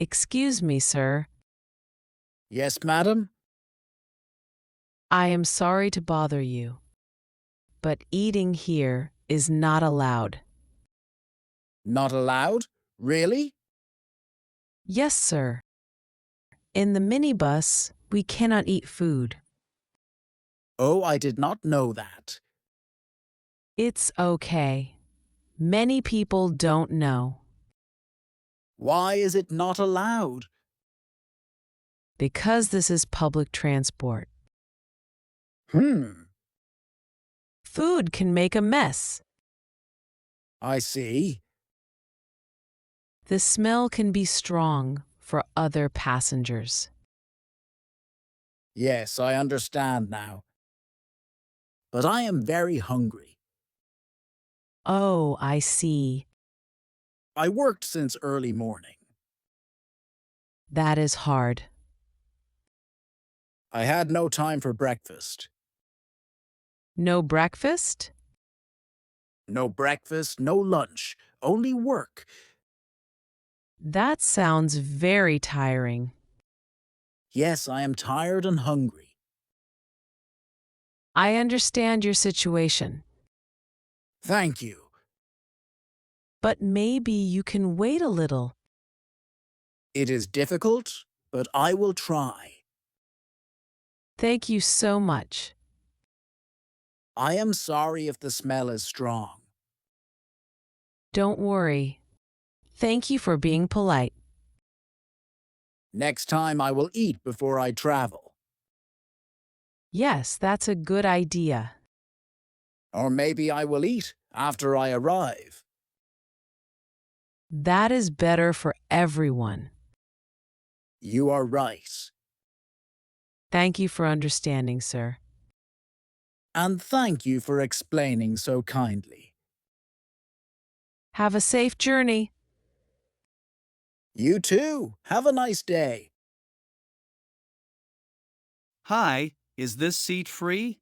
Excuse me, sir. Yes, madam? I am sorry to bother you, but eating here is not allowed. Not allowed? Really? Yes, sir. In the minibus, we cannot eat food. Oh, I did not know that. It's okay. Many people don't know Why is it not allowed? because this is public transport. Hmm, Food can make a mess. I see. The smell can be strong for other passengers. Yes, I understand now. But I am very hungry. Oh, I see. I worked since early morning. That is hard. I had no time for breakfast. No breakfast? No breakfast, no lunch, only work. That sounds very tiring. Yes, I am tired and hungry. I understand your situation, Thank you. but maybe you can wait a little. It is difficult, but I will try. Thank you so much. I am sorry if the smell is strong. Don't worry. Thank you for being polite. Next time I will eat before I travel. Yes, that's a good idea. Or maybe I will eat after I arrive. That is better for everyone. You are right. Thank you for understanding, sir. And thank you for explaining so kindly. Have a safe journey. You too. Have a nice day. Hi, is this seat free?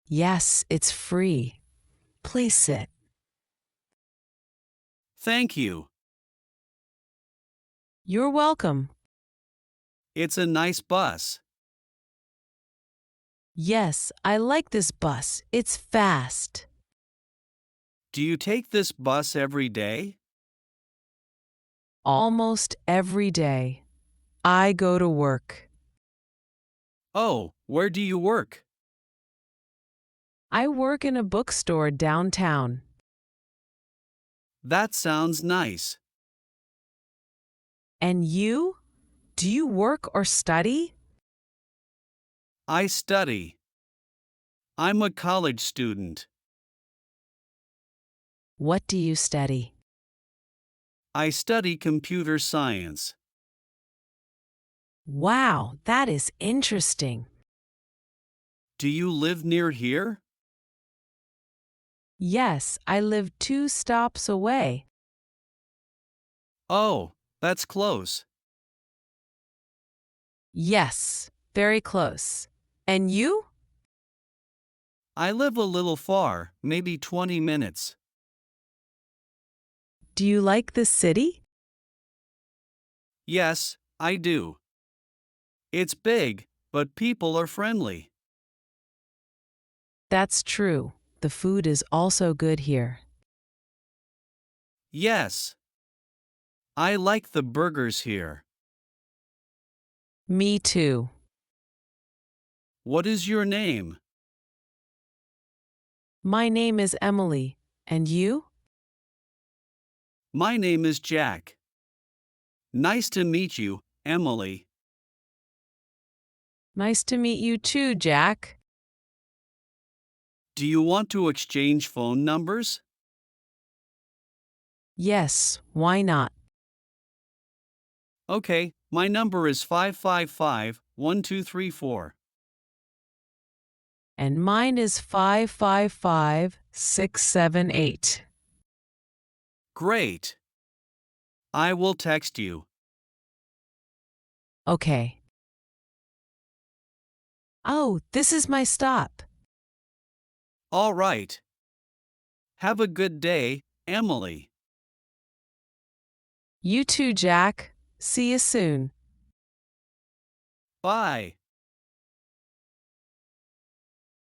Yes, it's free. Please sit. Thank you. You're welcome. It's a nice bus. Yes, I like this bus. It's fast. Do you take this bus every day? Almost every day. I go to work. Oh, where do you work? I work in a bookstore downtown. That sounds nice. And you? Do you work or study? I study. I'm a college student. What do you study? I study computer science. Wow, that is interesting. Do you live near here? Yes, I live 2 stops away. Oh, that's close. Yes, very close. And you? I live a little far, maybe 20 minutes. Do you like the city? Yes, I do. It's big, but people are friendly. That's true. The food is also good here. Yes. I like the burgers here. Me too. What is your name? My name is Emily. And you? My name is Jack. Nice to meet you, Emily. Nice to meet you too, Jack. Do you want to exchange phone numbers? Yes, why not? Okay, my number is 555-1234. And mine is 555-678. Great. I will text you. Okay. Oh, this is my stop. All right. Have a good day, Emily. You too, Jack. See you soon. Bye.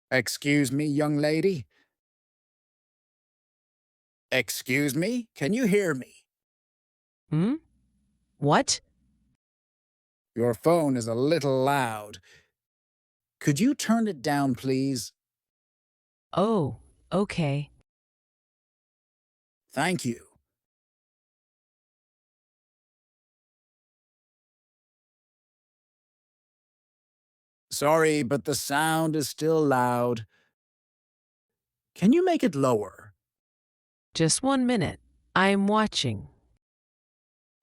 Excuse me, young lady? Excuse me? Can you hear me? Hmm? What? Your phone is a little loud. Could you turn it down, please? Oh, okay. Thank you. Sorry, but the sound is still loud. Can you make it lower? Just 1 minute. I'm watching.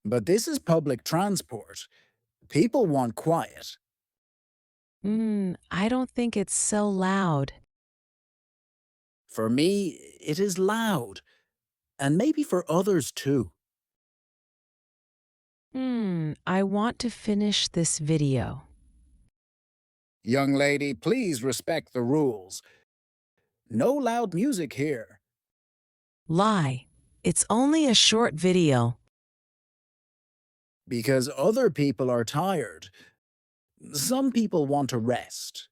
But this is public transport. People want quiet. I don't think it's so loud. For me, it is loud. And maybe for others too. I want to finish this video. Young lady, please respect the rules. No loud music here. Lie. It's only a short video. Because other people are tired. Some people want to rest.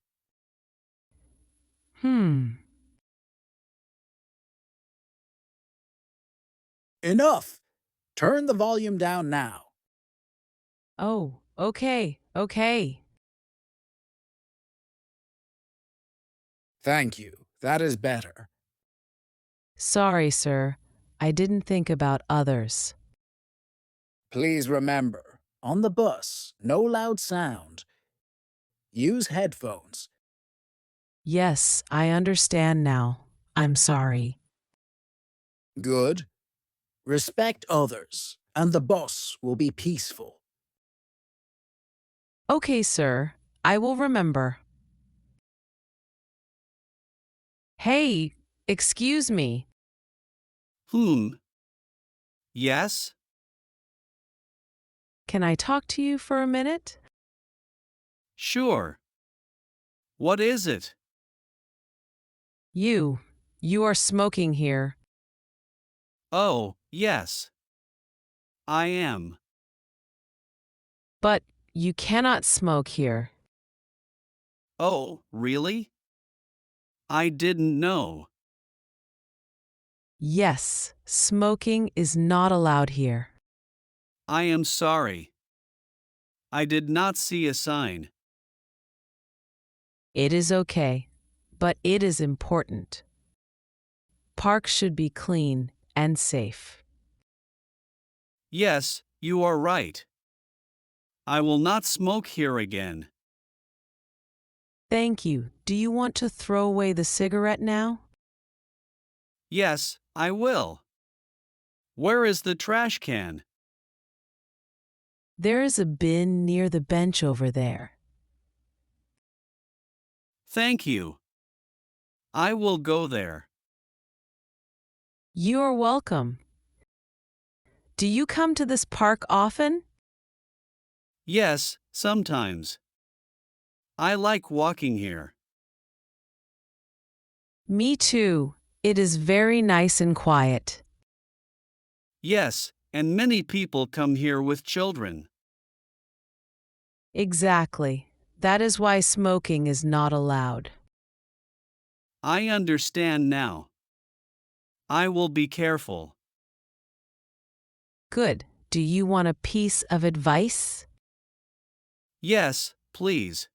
Enough! Turn the volume down now. Oh, okay. Thank you. That is better. Sorry, sir. I didn't think about others. Please remember, on the bus, no loud sound. Use headphones. Yes, I understand now. I'm sorry. Good. Respect others, and the bus will be peaceful. Okay, sir. I will remember. Hey, excuse me. Yes? Can I talk to you for a minute? Sure. What is it? You are smoking here. Oh, yes. I am. But you cannot smoke here. Oh, really? I didn't know. Yes, smoking is not allowed here. I am sorry. I did not see a sign. It is okay, but it is important. Parks should be clean and safe. Yes, you are right. I will not smoke here again. Thank you. Do you want to throw away the cigarette now? Yes, I will. Where is the trash can? There is a bin near the bench over there. Thank you. I will go there. You are welcome. Do you come to this park often? Yes, sometimes. I like walking here. Me too. It is very nice and quiet. Yes, and many people come here with children. Exactly. That is why smoking is not allowed. I understand now. I will be careful. Good. Do you want a piece of advice? Yes, please.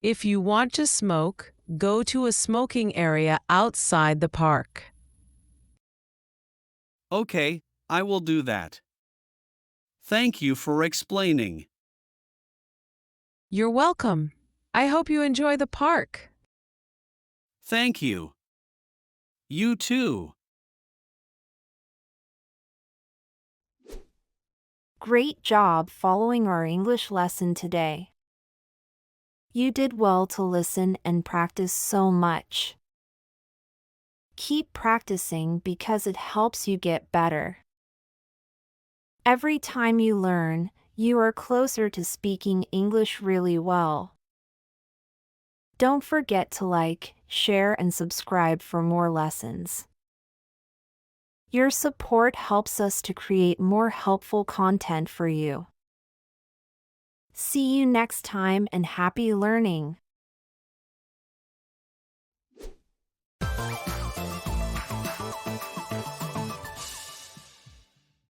If you want to smoke, go to a smoking area outside the park. Okay, I will do that. Thank you for explaining. You're welcome. I hope you enjoy the park. Thank you. You too. Great job following our English lesson today. You did well to listen and practice so much. Keep practicing because it helps you get better. Every time you learn, you are closer to speaking English really well. Don't forget to like, share, and subscribe for more lessons. Your support helps us to create more helpful content for you. See you next time and happy learning!